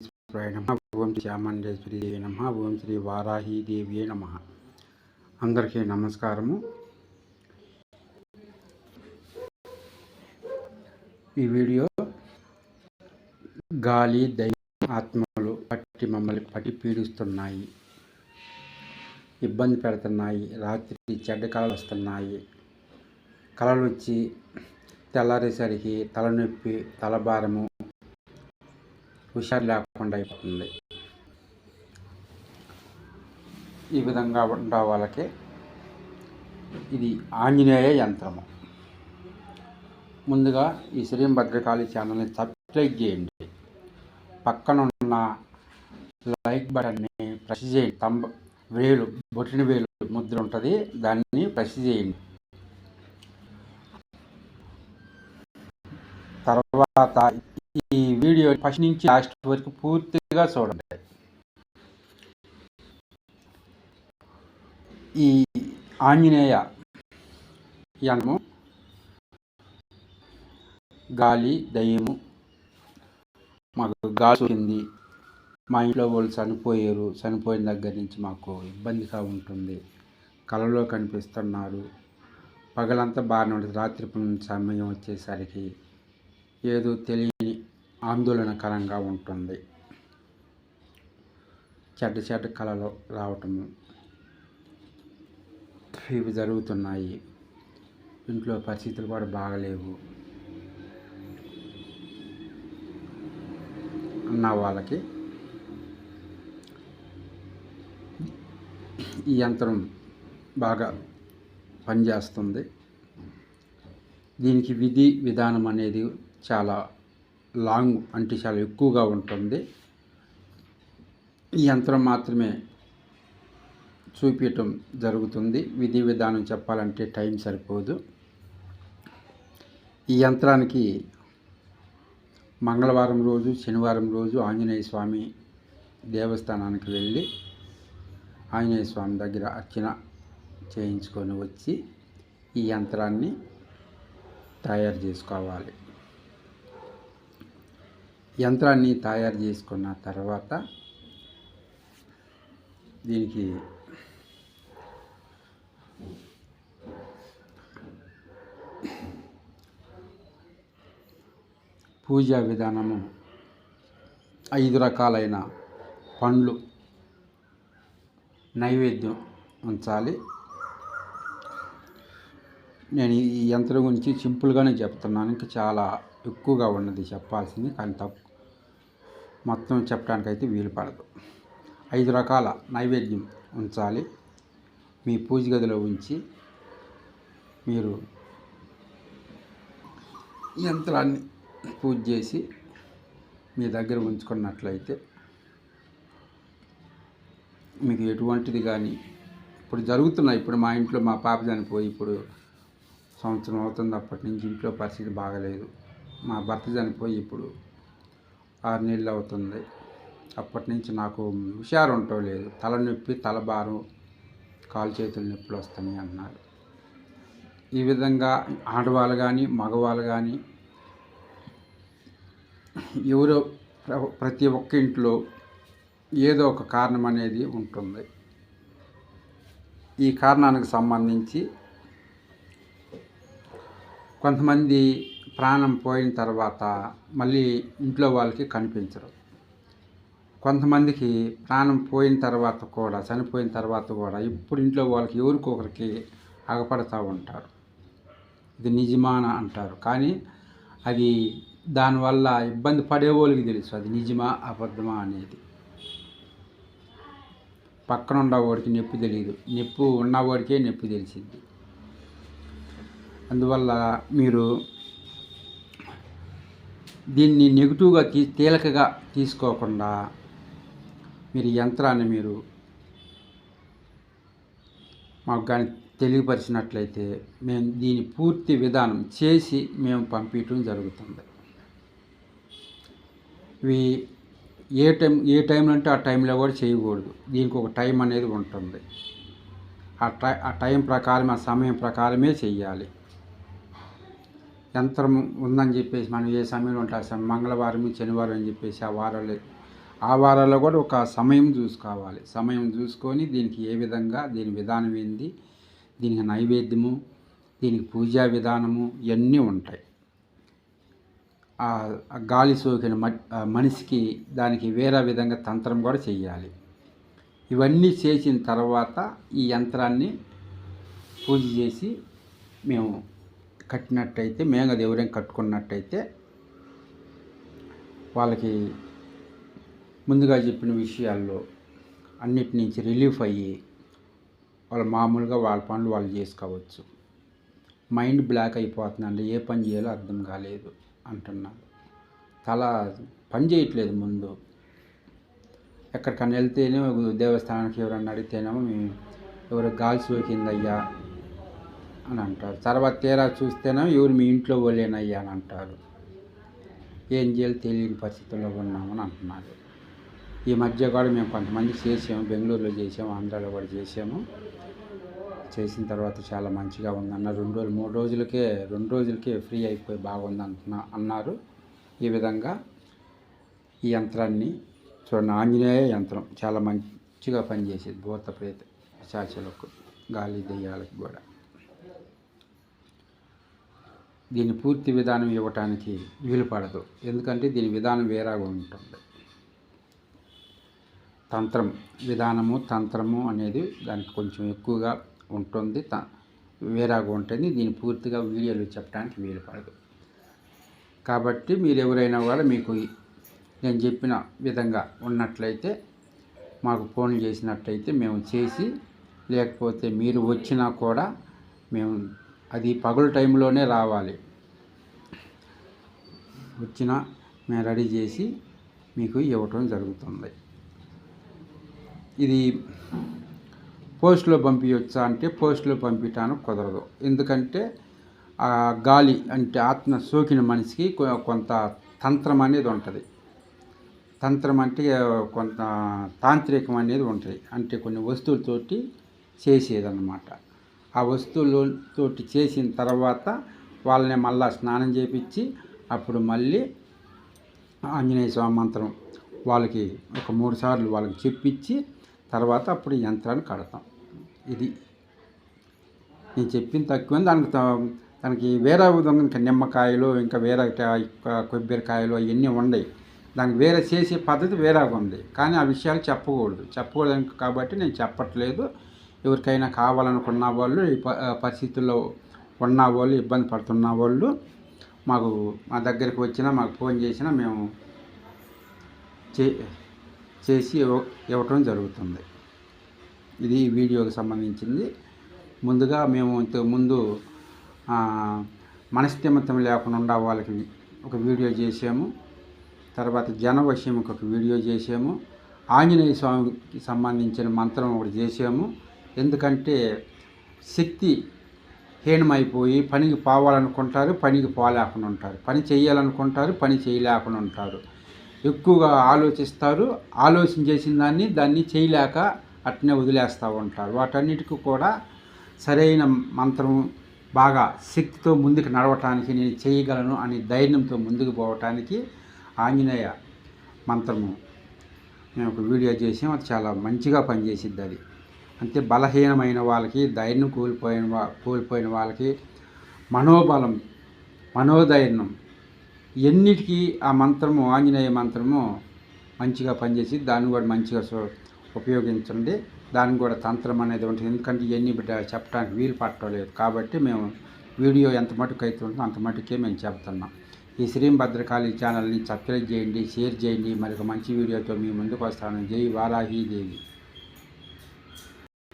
విఘ్నేశ్వరాయ నమః. ఓం చాముండేశ్వరీ నమః. ఓం శ్రీ వారాహీదేవి నమః. అందరికీ నమస్కారము. ఈ వీడియో గాలి దైవ ఆత్మలు మమ్మల్ని పట్టి పీడిస్తున్నాయి, ఇబ్బంది పెడుతున్నాయి. రాత్రి చెడ్డ కళలు వస్తున్నాయి. కళలు వచ్చి తెల్లారేసరికి తలనొప్పి, తలభారము, హుషారు లేకుండా అయిపోతుంది. ఈ విధంగా ఉన్న వాళ్ళకి ఇది ఆంజనేయ యంత్రము. ముందుగా ఈ శ్రీం భద్రకాళి ఛానల్ని సబ్స్క్రైబ్ చేయండి. పక్కన ఉన్న లైక్ బటన్ని ప్రెస్ చేయండి. బొట్టిన వేలు ముద్ర ఉంటుంది, దాన్ని ప్రెస్ చేయండి. తర్వాత ఈ వీడియో ఫస్ట్ నుంచి లాస్ట్ వరకు పూర్తిగా చూడండి. ఈ ఆంజనేయ యంత్రము గాలి దయ్యము. మాకు గాలి సోకింది, మా ఇంట్లో వాళ్ళు చనిపోయారు. చనిపోయిన దగ్గర నుంచి మాకు ఇబ్బందిగా ఉంటుంది. కళలో కనిపిస్తున్నారు. పగలంతా బాగానే ఉంటుంది. రాత్రి సమయం వచ్చేసరికి ఏదో తెలియని ఆందోళనకరంగా ఉంటుంది. చెడ్డ కళలు రావటము ఇవి జరుగుతున్నాయి. ఇంట్లో పరిస్థితులు కూడా బాగలేవు అన్న వాళ్ళకి ఈ యంత్రం బాగా పనిచేస్తుంది. దీనికి విధి విధానం అనేది చాలా లాంగ్, అంటే చాలా ఎక్కువగా ఉంటుంది. ఈ యంత్రం మాత్రమే చూపించటం జరుగుతుంది. విధి విధానం చెప్పాలంటే టైం సరిపోదు. ఈ యంత్రానికి మంగళవారం రోజు, శనివారం రోజు ఆంజనేయ స్వామి దేవస్థానానికి వెళ్ళి ఆంజనేయ స్వామి దగ్గర అర్చన చేయించుకొని వచ్చి ఈ యంత్రాన్ని తయారు చేసుకోవాలి. యంత్రాన్ని తయారు చేసుకున్న తర్వాత దీనికి పూజా విధానము 5 రకాలైన పండ్లు నైవేద్యం ఉంచాలి. నేను ఈ యంత్రం గురించి సింపుల్గానే చెప్తున్నాను. ఇంకా చాలా ఎక్కువగా ఉన్నది చెప్పాల్సింది, కానీ మొత్తం చెప్పడానికైతే వీలు పడదు. 5 రకాల నైవేద్యం ఉంచాలి. మీ పూజ గదిలో ఉంచి మీరు యంత్రాన్ని పూజ చేసి మీ దగ్గర ఉంచుకున్నట్లయితే మీకు ఎటువంటిది కానీ ఇప్పుడు జరుగుతున్నాయి. ఇప్పుడు మా ఇంట్లో మా పాప చనిపోయి ఇప్పుడు సంవత్సరం అవుతుంది. అప్పటి నుంచి ఇంట్లో పరిస్థితి బాగలేదు. మా భర్త చనిపోయి ఇప్పుడు 6 నెలలు అవుతుంది. అప్పటి నుంచి నాకు హుషారు ఉండలేదు. తలనొప్పి, తలభారం, కాలు చేతులు నొప్పులు వస్తాయి అన్నారు. ఈ విధంగా ఆడవాళ్ళు కానీ మగవాళ్ళు కానీ ఎవరో ప్రతి ఒక్క ఇంట్లో ఏదో ఒక కారణం అనేది ఉంటుంది. ఈ కారణానికి సంబంధించి కొంతమంది ప్రాణం పోయిన తర్వాత మళ్ళీ ఇంట్లో వాళ్ళకి కనిపించరు. కొంతమందికి ప్రాణం పోయిన తర్వాత కూడా, చనిపోయిన తర్వాత కూడా ఇప్పుడు ఇంట్లో వాళ్ళకి ఎవరికొకరికి అగపడతా ఉంటారు. ఇది నిజమాన అంటారు, కానీ అది దానివల్ల ఇబ్బంది పడేవాళ్ళకి తెలుసు అది నిజమా అబద్ధమా అనేది. పక్కన ఉన్నవాడికి నొప్పి తెలియదు, నొప్పి ఉన్నవాడికే నొప్పి తెలిసింది. అందువల్ల మీరు దీన్ని నెగిటివ్గా తేలికగా తీసుకోకుండా మీరు యంత్రాన్ని మీరు మాకు కానీ తెలియపరిచినట్లయితే మేము దీని పూర్తి విధానం చేసి మేము పంపించడం జరుగుతుంది. ఇవి ఏ టైంలో అంటే ఆ టైంలో కూడా చేయకూడదు. దీనికి ఒక టైం అనేది ఉంటుంది. ఆ టైం ప్రకారం, ఆ సమయం ప్రకారమే చెయ్యాలి. యంత్రం ఉందని చెప్పేసి మనం ఏ సమయంలో ఉంటే ఆ సమయం, మంగళవారం శనివారం అని చెప్పేసి ఆ ఆ వారాల్లో కూడా ఒక సమయం చూసుకోవాలి. సమయం చూసుకొని దీనికి ఏ విధంగా దీని విధానం ఏంది, దీనికి నైవేద్యము, దీనికి పూజా విధానము ఇవన్నీ ఉంటాయి. ఆ గాలి సోకిన మనిషికి దానికి వేరే విధంగా తంత్రం కూడా చెయ్యాలి. ఇవన్నీ చేసిన తర్వాత ఈ యంత్రాన్ని పూజ చేసి మేము కట్టినట్టయితే, మేము అది ఎవరైనా కట్టుకున్నట్టయితే వాళ్ళకి ముందుగా చెప్పిన విషయాల్లో అన్నిటి నుంచి రిలీఫ్ అయ్యి వాళ్ళు మామూలుగా వాళ్ళ పనులు వాళ్ళు చేసుకోవచ్చు. మైండ్ బ్లాక్ అయిపోతుందండి, ఏ పని చేయాలో అర్థం కాలేదు అంటున్నారు. తల పని చేయట్లేదు. ముందు ఎక్కడికన్నా వెళ్తేనే దేవస్థానానికి ఎవరన్నా అడిగితేనేమో మేము ఎవరు గాలి సోకిందయ్యా అని అంటారు. తర్వాత తీరా చూస్తేనేమో ఎవరు మీ ఇంట్లో వాళ్ళేనయ్యా అని అంటారు. ఏం చేయాలో తెలియని పరిస్థితుల్లో ఉన్నామని అంటున్నారు. ఈ మధ్య కూడా మేము కొంతమంది చేసాము, బెంగళూరులో చేసాము, ఆంధ్రాలో కూడా చేసాము. చేసిన తర్వాత చాలా మంచిగా ఉందన్న 2 రోజులు 3 రోజులకే ఫ్రీ అయిపోయి బాగుంది అన్నారు. ఈ విధంగా ఈ యంత్రాన్ని చూడండి, ఆంజనేయ యంత్రం చాలా మంచిగా పనిచేసేది భూత ప్రేత పిశాచాలకు, గాలి దెయ్యాలకు కూడా. దీని పూర్తి విధానం ఇవ్వటానికి వీలు పడదు, ఎందుకంటే దీని విధానం వేరేగా ఉంటుంది. తంత్రము అనేది దానికి కొంచెం ఎక్కువగా ఉంటుంది, వేరేగా ఉంటుంది. దీన్ని పూర్తిగా వీడియోలో చెప్పడానికి వీలు పడదు. కాబట్టి మీరు ఎవరైనా కూడా మీకు నేను చెప్పిన విధంగా ఉన్నట్లయితే మాకు ఫోన్ చేసినట్లయితే మేము చేసి, లేకపోతే మీరు వచ్చినా కూడా మేము అది పగలు టైంలోనే రావాలి. వచ్చినా మేము రెడీ చేసి మీకు ఇవ్వటం జరుగుతుంది. ఇది పోస్టులో పంపించవచ్చా అంటే పోస్టులో పంపించడానికి కుదరదు. ఎందుకంటే ఆ గాలి అంటే ఆత్మ సోకిన మనిషికి కొంత తంత్రం అనేది ఉంటుంది. తంత్రం అంటే కొంత తాంత్రికం అనేది ఉంటుంది. అంటే కొన్ని వస్తువులతోటి చేసేదన్నమాట. ఆ వస్తువులతోటి చేసిన తర్వాత వాళ్ళని మళ్ళా స్నానం చేపించి అప్పుడు మళ్ళీ ఆంజనేయ స్వామి మంత్రం వాళ్ళకి ఒక 3 సార్లు వాళ్ళకి చెప్పించి తర్వాత అప్పుడు యంత్రాన్ని కడతాం. ఇది నేను చెప్పింది తక్కువ. దానికి వేరే విధంగా ఇంకా నిమ్మకాయలు, ఇంకా వేరే కొబ్బరికాయలు అవన్నీ ఉన్నాయి. దానికి వేరే చేసే పద్ధతి వేరేగా ఉంది. కానీ ఆ విషయాలు చెప్పకూడదు కాబట్టి నేను చెప్పట్లేదు. ఎవరికైనా కావాలనుకున్న వాళ్ళు, ఈ పరిస్థితుల్లో ఉన్న వాళ్ళు, ఇబ్బంది పడుతున్న వాళ్ళు మా దగ్గరికి వచ్చినా మాకు ఫోన్ చేసినా మేము చేసి ఇవ్వటం జరుగుతుంది. ఇది వీడియోకి సంబంధించింది. ముందుగా మేము ఇంతకుముందు మనస్థిమితం లేకుండా ఉండే వాళ్ళకి ఒక వీడియో చేసాము. తర్వాత జనవశ్యంకి ఒక వీడియో చేసాము. ఆంజనేయ స్వామికి సంబంధించిన మంత్రం ఒకటి చేసాము. ఎందుకంటే శక్తి హీనమైపోయి పనికి పోవాలనుకుంటారు, పనికి పోలేకుండా ఉంటారు. పని చేయాలనుకుంటారు, పని చేయలేకుండా ఉంటారు. ఎక్కువగా ఆలోచిస్తారు, ఆలోచన చేసిన దాన్ని చేయలేక అట్నే వదిలేస్తూ ఉంటారు. వాటన్నిటికీ కూడా సరైన మంత్రం, బాగా శక్తితో ముందుకు నడవటానికి నేను చేయగలను అని ధైర్యంతో ముందుకు పోవటానికి ఆంజనేయ మంత్రము మేము ఒక వీడియో చేసాం. అది చాలా మంచిగా పనిచేసిద్ది. అది అంటే బలహీనమైన వాళ్ళకి, ధైర్యం కోల్పోయిన వాళ్ళకి మనోబలం, మనోధైర్యం ఎన్నిటికీ ఆ మంత్రము, ఆంజనేయ మంత్రము మంచిగా పనిచేసి దాన్ని కూడా మంచిగా ఉపయోగించండి. దానికి కూడా తంత్రం అనేది ఉంటుంది. ఎందుకంటే ఇవన్నీ చెప్పడానికి వీలు పట్టలేదు. కాబట్టి మేము వీడియో ఎంత మటుకు అయితే ఉంటుందో అంత మటుకే మేము చెప్తున్నాం. ఈ శ్రీ భద్రకాళి ఛానల్ని సబ్స్క్రైబ్ చేయండి, షేర్ చేయండి. మరి ఒక మంచి వీడియోతో మీ ముందుకు వస్తాను. జై వారాహి దేవి.